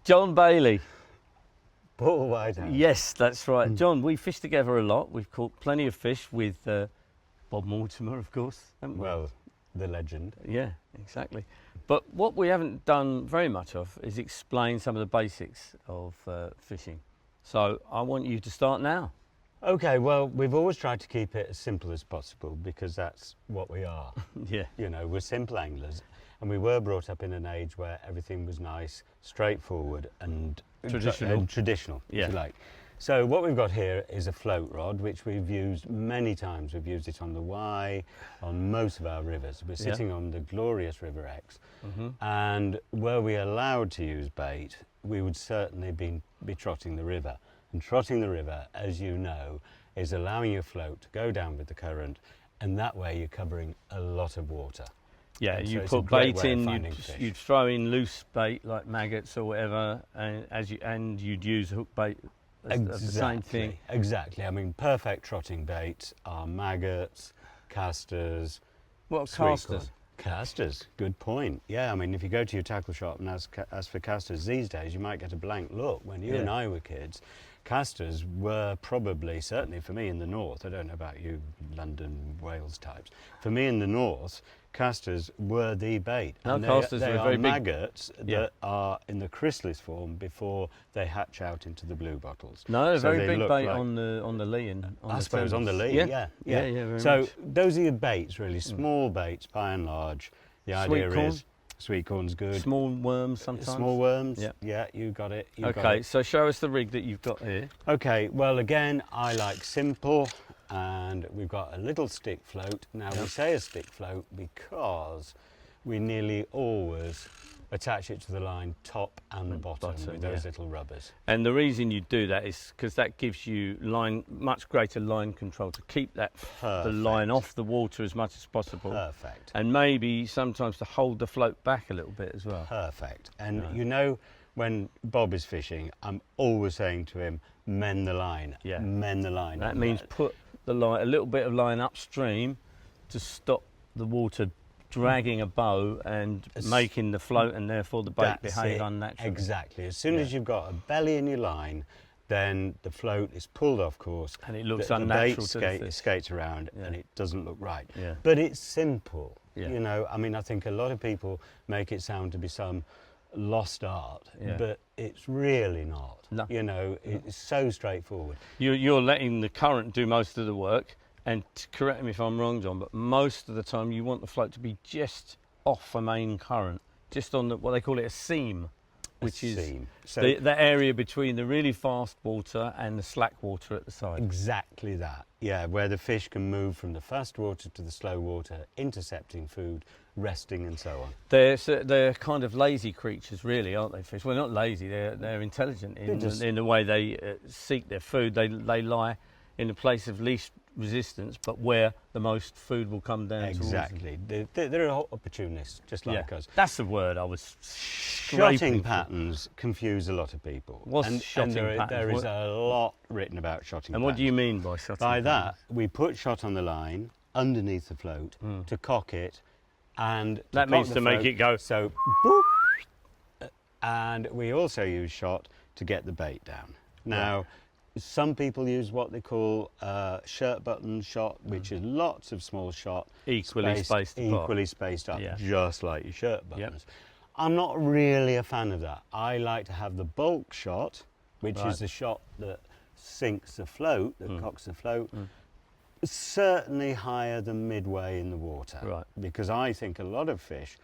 John Bailey. Paul Whitehouse. Yes, that's right. John, we fish together a lot. We've caught plenty of fish with Bob Mortimer, of course, haven't we? Well, the legend. Yeah, exactly. But what we haven't done very much of is explain some of the basics of fishing. So I want you to start now. Okay, well, we've always tried to keep it as simple as possible because that's what we are. Yeah. You know, we're simple anglers, and we were brought up in an age where everything was nice, straightforward and Traditional. Yeah. if you like. So what we've got here is a float rod, which we've used many times. We've used it on the Wye, on most of our rivers. We're sitting on the glorious River Exe, and were we allowed to use bait, we would certainly be trotting the river. And trotting the river, as you know, is allowing your float to go down with the current, and that way you're covering a lot of water. Yeah, And you so it's put a great bait way of in, finding fish. you'd throw in loose bait like maggots or whatever, and you'd use hook bait as the same thing. Exactly. I mean, perfect trotting baits are maggots, casters. What sweet casters? corn. Casters, good point. Yeah, I mean, if you go to your tackle shop and ask for casters these days, you might get a blank look. When you and I were kids, casters were probably, certainly for me in the north, I don't know about you London, Wales types, for me in the north, casters were the bait. No, and casters they were are very big. maggots that are in the chrysalis form before they hatch out into the blue bottles. No, they're So very they big look bait like- on the lee and on I the suppose on the Thames. lee, yeah. very So much. those are your baits, really, small baits by and large. The idea Sweet corn? is sweet corn's good. Small worms sometimes. Small worms, Yeah. yeah, you got it. You got Okay, it. so show us the rig that you've got here. Okay, well, again, I like simple, and we've got a little stick float. Now, we say a stick float because we nearly always attach it to the line top and bottom with those little rubbers. And the reason you do that is because that gives you much greater line control to keep the line off the water as much as possible. Perfect. And maybe sometimes to hold the float back a little bit as well. Perfect. And you know, when Bob is fishing, I'm always saying to him, mend the line, mend the line. That means put the line, a little bit of line upstream to stop the water dragging a bow and making the float and therefore the bait behave unnaturally. Exactly. As soon as you've got a belly in your line, then the float is pulled off course and it looks the unnatural bait to the fish. skates around and it doesn't look right. Yeah. But it's simple. Yeah. You know, I mean, I think a lot of people make it sound to be some lost art, but it's really not. No. You know, it's so straightforward. You're letting the current do most of the work. And correct me if I'm wrong, John, but most of the time you want the float to be just off a main current, just on what they call it a seam, which is So the area between the really fast water and the slack water at the side. Exactly that. Yeah, where the fish can move from the fast water to the slow water, intercepting food, resting and so on. They're kind of lazy creatures, really, aren't they, fish? Well, not lazy, they're intelligent in the way they seek their food. They lie in a place of least resistance, but where the most food will come down. Exactly. They're opportunists, just like us. That's the word I was Shotting patterns confuse a lot of people. There is a lot written about shotting patterns. And what do you mean by shotting By patterns? that, we put shot on the line underneath the float to cock it, and that means to make it go. So, boop, and we also use shot to get the bait down. Now, some people use what they call shirt button shot, which is lots of small shot, equally spaced up, just like your shirt buttons. I'm not really a fan of that. I like to have the bulk shot, which is the shot that sinks the float, that cocks the float, certainly higher than midway in the water. Because I think a lot of fish,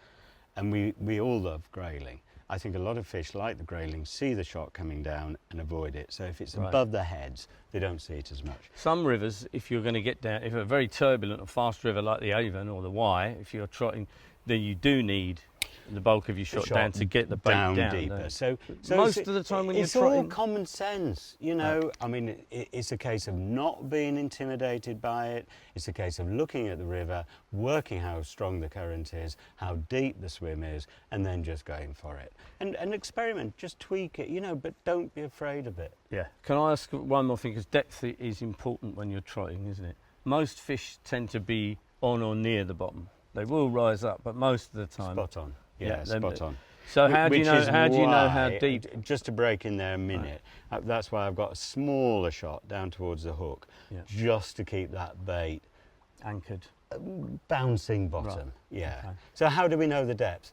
and we all love grayling, I think a lot of fish, like the grayling, see the shot coming down and avoid it. So if it's above their heads, they don't see it as much. Some rivers, if you're going to get down, if a very turbulent or fast river like the Avon or the Wye, if you're trotting, then you do need the bulk of your shot down to get the bait down deeper. So most of the time when you're trotting, it's all common sense, you know. I mean, it's a case of not being intimidated by it. It's a case of looking at the river, working how strong the current is, how deep the swim is, and then just going for it. And experiment, just tweak it, you know, but don't be afraid of it. Yeah. Can I ask one more thing? Because depth is important when you're trotting, isn't it? Most fish tend to be on or near the bottom. They will rise up, but most of the time... Spot on. Yeah, spot on. So how do you know how deep? Just to break in there a minute, that's why I've got a smaller shot down towards the hook, just to keep that bait anchored. Bouncing bottom, Right. yeah. Okay. So how do we know the depth?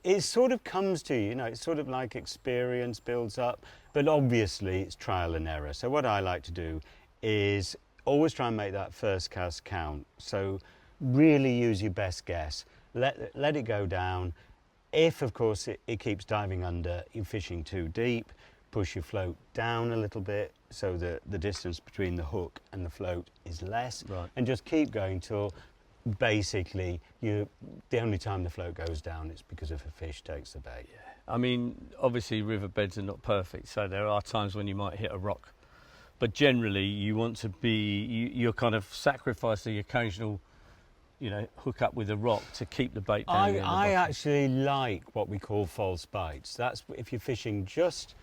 It sort of comes to you, it's sort of like experience builds up, but obviously it's trial and error. So what I like to do is always try and make that first cast count. So really use your best guess. Let it go down. If, of course, it keeps diving under, you're fishing too deep, push your float down a little bit so that the distance between the hook and the float is less, and just keep going till basically the only time the float goes down is because if a fish takes the bait. I mean, obviously riverbeds are not perfect, so there are times when you might hit a rock, but generally you want to be, you're kind of sacrifice the occasional, hook up with a rock to keep the bait down. I actually like what we call false bites. That's if you're fishing just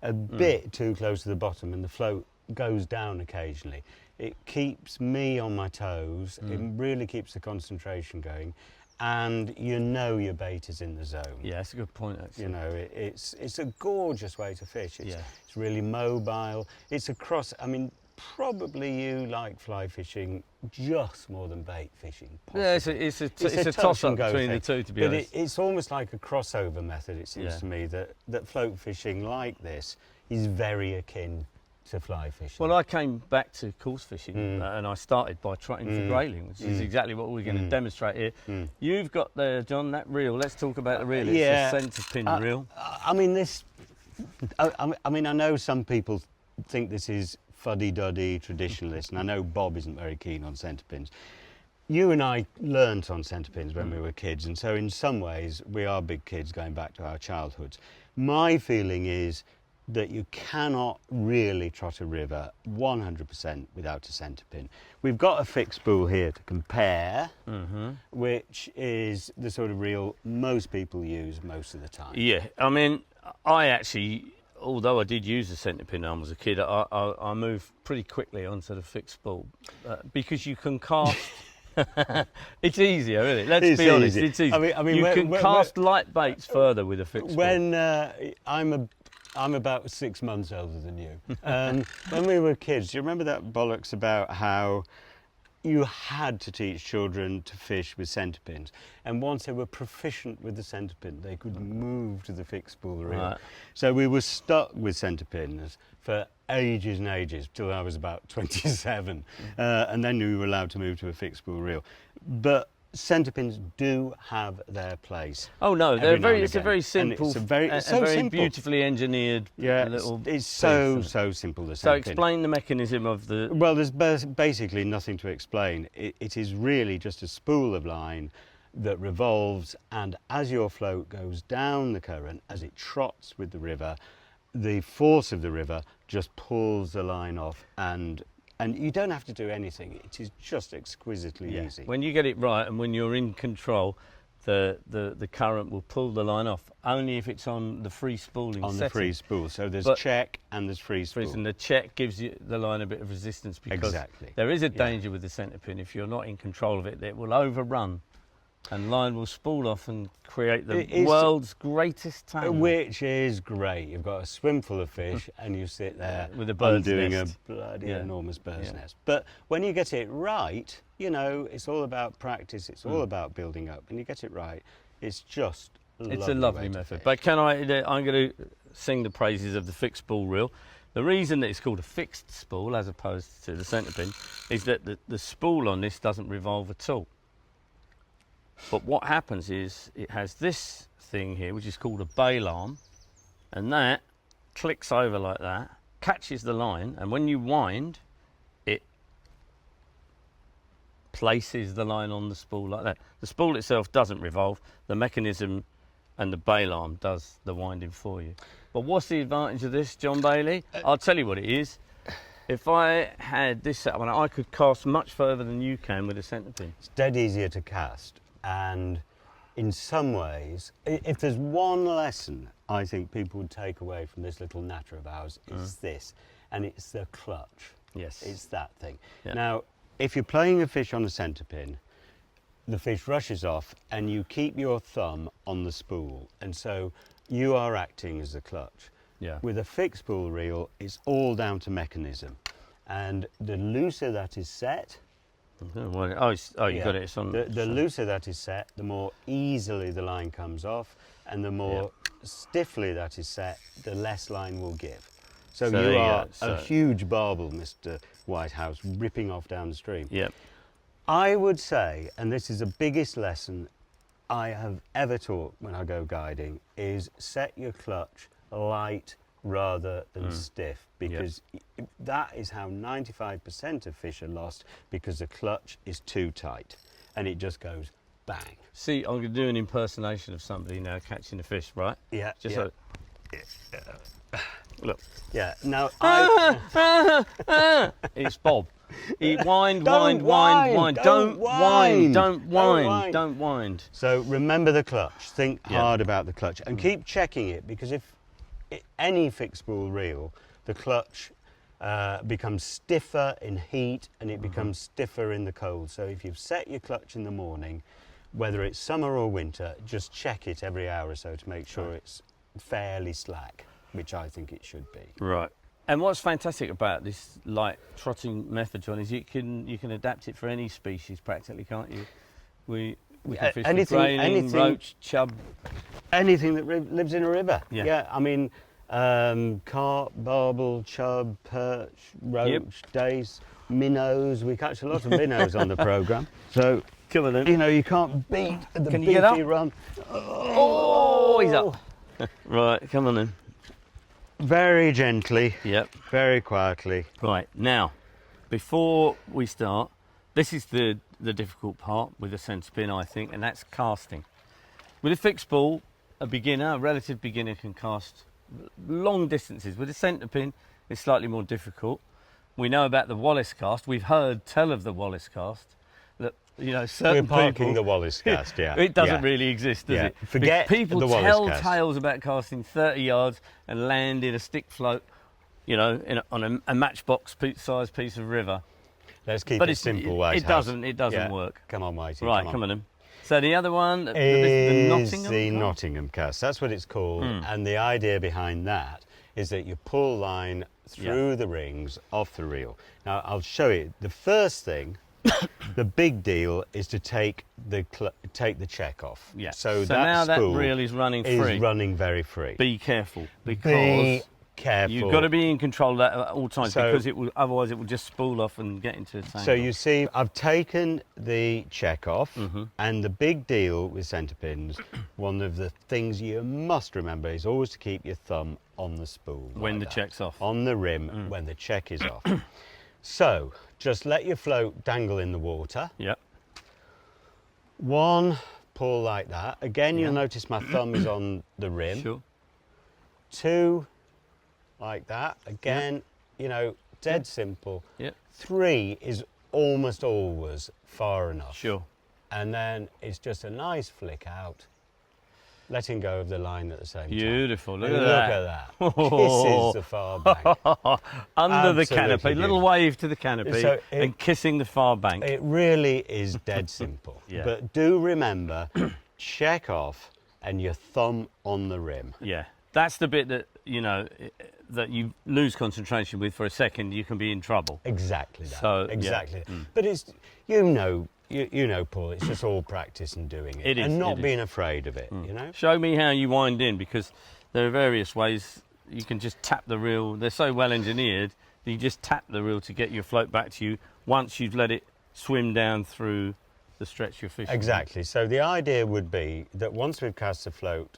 a bit too close to the bottom and the float goes down occasionally. It keeps me on my toes, it really keeps the concentration going, and your bait is in the zone. Yeah, that's a good point, actually. It's a gorgeous way to fish. It's really mobile. It's probably you like fly fishing just more than bait fishing. Possibly. Yeah, it's a toss-up between the two, to be honest. But it's almost like a crossover method, it seems to me, that float fishing like this is very akin to fly fishing. Well, I came back to course fishing and I started by trotting for grayling, which is exactly what we're going to demonstrate here. You've got there, John, that reel. Let's talk about the reel. It's a centre pin reel. I know some people think this is fuddy-duddy traditionalist, and I know Bob isn't very keen on centre pins. You and I learnt on centre pins when we were kids, and so in some ways we are big kids going back to our childhoods. My feeling is that you cannot really trot a river 100% without a centre pin. We've got a fixed spool here to compare, which is the sort of reel most people use most of the time. Yeah, I mean, I actually, although I did use the centre pin when I was a kid, I moved pretty quickly onto the fixed spool because you can cast. It's easier, isn't it? Let's be honest. It's easy. You can cast light baits further with a fixed spool. I'm about 6 months older than you. When we were kids, do you remember that bollocks about how you had to teach children to fish with centre pins, and once they were proficient with the centre pin, they could move to the fixed spool reel. Right. So we were stuck with centre pins for ages and ages till I was about 27, and then we were allowed to move to a fixed spool reel. But centre pins do have their place. Oh no, it's a very simple, it's very simple, beautifully engineered little. It's so simple. The so explain the mechanism of the. Well, there's basically nothing to explain. It is really just a spool of line that revolves, and as your float goes down the current, as it trots with the river, the force of the river just pulls the line off, and you don't have to do anything. It is just exquisitely easy. When you get it right and when you're in control, the current will pull the line off, only if it's on the free spooling setting. The free spool. So there's check and there's free spool. And the check gives you the line a bit of resistance because there is a danger with the centre pin. If you're not in control of it, it will overrun and line will spool off and create the world's greatest tangle. Which is great. You've got a swim full of fish and you sit there with a bird's doing nest. A bloody enormous bird's nest. But when you get it right, it's all about practice, it's all about building up. When you get it right, it's just it's a lovely method. But I'm going to sing the praises of the fixed spool reel. The reason that it's called a fixed spool as opposed to the centre pin is that the spool on this doesn't revolve at all. But what happens is it has this thing here, which is called a bail arm, and that clicks over like that, catches the line, and when you wind, it places the line on the spool like that. The spool itself doesn't revolve, the mechanism and the bail arm does the winding for you. But what's the advantage of this, John Bailey? I'll tell you what it is. If I had this set up, I could cast much further than you can with a centre pin. It's dead easier to cast. And in some ways, if there's one lesson I think people would take away from this little natter of ours, it's this, and it's the clutch. Yes. It's that thing. Yeah. Now, if you're playing a fish on a centre pin, the fish rushes off and you keep your thumb on the spool, and so you are acting as the clutch. Yeah. With a fixed spool reel, it's all down to mechanism, and the looser that is set, you got it. It's on. the looser that is set, the more easily the line comes off, and the more stiffly that is set, the less line will give. So you are a huge barbel, Mr. Whitehouse, ripping off down the stream. Yep. I would say, and this is the biggest lesson I have ever taught when I go guiding, is set your clutch light rather than stiff, because that is how 95% of fish are lost, because the clutch is too tight and it just goes bang. See, I'm going to do an impersonation of somebody now catching a fish, right? Yeah. Just so. Look. Yeah. Now It's Bob. Wind. Don't whine. Don't wind. So remember the clutch. Think hard about the clutch and keep checking it, because if any fixed spool reel, the clutch becomes stiffer in heat and it becomes stiffer in the cold. So if you've set your clutch in the morning, whether it's summer or winter, just check it every hour or so to make sure it's fairly slack, which I think it should be. Right. And what's fantastic about this light trotting method, John, is you can adapt it for any species practically, can't you? We can fish with grayling, roach, chub. Anything that lives in a river. Yeah. I mean, carp, barbel, chub, perch, roach, dace, minnows. We catch a lot of minnows on the programme. So, come on then. You know, you can't beat the Can you get up? beefy run. Oh, he's up. Right, come on then. Very gently. Yep. Very quietly. Right, now, before we start, this is the difficult part with a centre pin, I think, and that's casting. With a fixed spool, a relative beginner, can cast long distances. With a centre pin, it's slightly more difficult. We know about the Wallace cast. We've heard tell of the Wallace cast. That, you know, certain We're parking people, the Wallace cast, yeah. It doesn't really exist, does it? Forget people the Wallace tell cast. tales about casting 30 yards and land in a stick float, you know, on a matchbox sized piece of river. Let's keep it simple, Whitehouse. It doesn't work. Come on, Whitey. Right, come on then. So the other one is the Nottingham cast. That's what it's called. And the idea behind that is that you pull line through the rings off the reel. Now, I'll show you. The first thing, the big deal, is to take the check off. Yeah. So now that spool reel is running free. Is running very free. Be careful, because Be careful. you've got to be in control of that at all times, because otherwise it will just spool off and get into the tangle. So you see, I've taken the check off, and the big deal with centre pins, one of the things you must remember is always to keep your thumb on the spool. When the check's off. On the rim when the check is off. So just let your float dangle in the water. Yep. One pull like that. Again, you'll notice my thumb is on the rim. Sure. Two, like that. Again, you know, dead simple. Yep. Three is almost always far enough. Sure. And then it's just a nice flick out, letting go of the line at the same time. Beautiful. Look And at that. Kisses the far bank. Under the Absolutely canopy. Little beautiful. wave to the canopy So and kissing the far bank. It really is dead simple. Yeah. But do remember, check off and your thumb on the rim. Yeah. That's the bit that, you know, that you lose concentration with for a second, you can be in trouble. Exactly that. So, exactly. But it's, you know, Paul, it's just all practice and doing it. It is, and not it is. being afraid of it, you know? Show me how you wind in, because there are various ways. You can just tap the reel. They're so well engineered, you just tap the reel to get your float back to you once you've let it swim down through the stretch you're fishing. Exactly. So the idea would be that once we've cast the float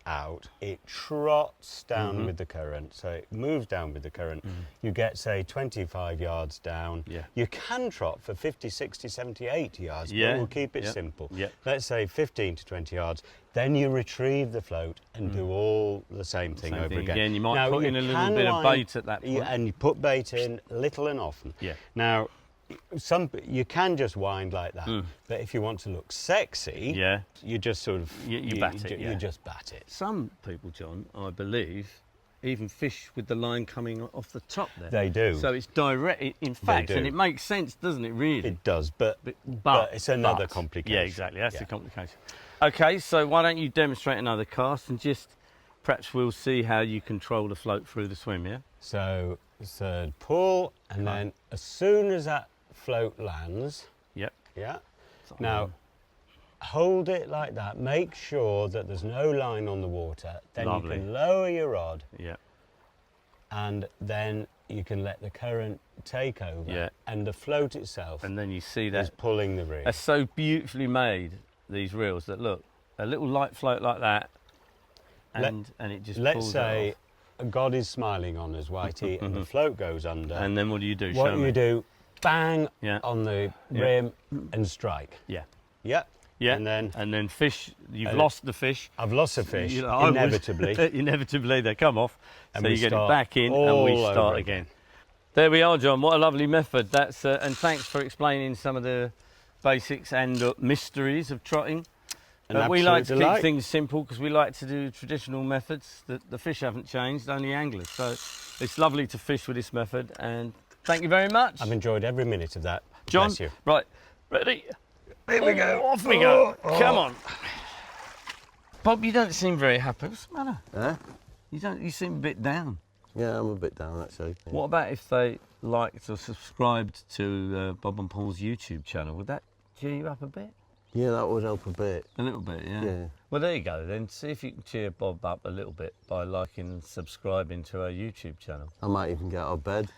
out, it trots down with the current, so it moves down with the current. You get, say, 25 yards down. Yeah. You can trot for 50, 60, 70, 80 yards, Yeah. but we'll keep it Yeah. simple. Yeah. Let's say 15 to 20 yards. Then you retrieve the float and do all the same thing over again. You might Now, put in a little can bit of wind- bait at that point. Yeah, and you put bait in little and often. Yeah. Now, you can just wind like that, but if you want to look sexy, Yeah. you just sort of You bat it, you yeah. just bat it. Some people, John, I believe, even fish with the line coming off the top there. They do. So it's direct, in fact, do. and it makes sense, doesn't it, really? It does, but it's another complication. Yeah, exactly, that's the complication. Okay, so why don't you demonstrate another cast and just, perhaps we'll see how you control the float through the swim, yeah? So, third pull, and then as soon as that float lands, now hold it like that, make sure that there's no line on the water, then you can lower your rod, and then you can let the current take over, and the float itself and then you see that is pulling the reel. They're so beautifully made, these reels, that look, a little light float like that, and it just let's pulls say it off. God is smiling on us, Whitey, and the float goes under. And then what do you do? What Show you me. do, bang on the rim and strike. Yeah. And then fish, you've lost the fish. I've lost a fish, You know, inevitably. Inevitably they come off, and so you get it back in and we start again. There we are, John, what a lovely method. That's and thanks for explaining some of the basics and mysteries of trotting. We like to keep things simple because we like to do traditional methods. The fish haven't changed, only anglers. So it's lovely to fish with this method, and thank you very much. I've enjoyed every minute of that. John, bless you. Right, ready? Here we go. Off we go. Come on. Bob, you don't seem very happy. What's the matter? Huh? You seem a bit down. Yeah, I'm a bit down actually. Yeah. What about if they liked or subscribed to Bob and Paul's YouTube channel? Would that cheer you up a bit? Yeah, that would help a bit. A little bit, yeah. Yeah. Well, there you go then. See if you can cheer Bob up a little bit by liking and subscribing to our YouTube channel. I might even get out of bed.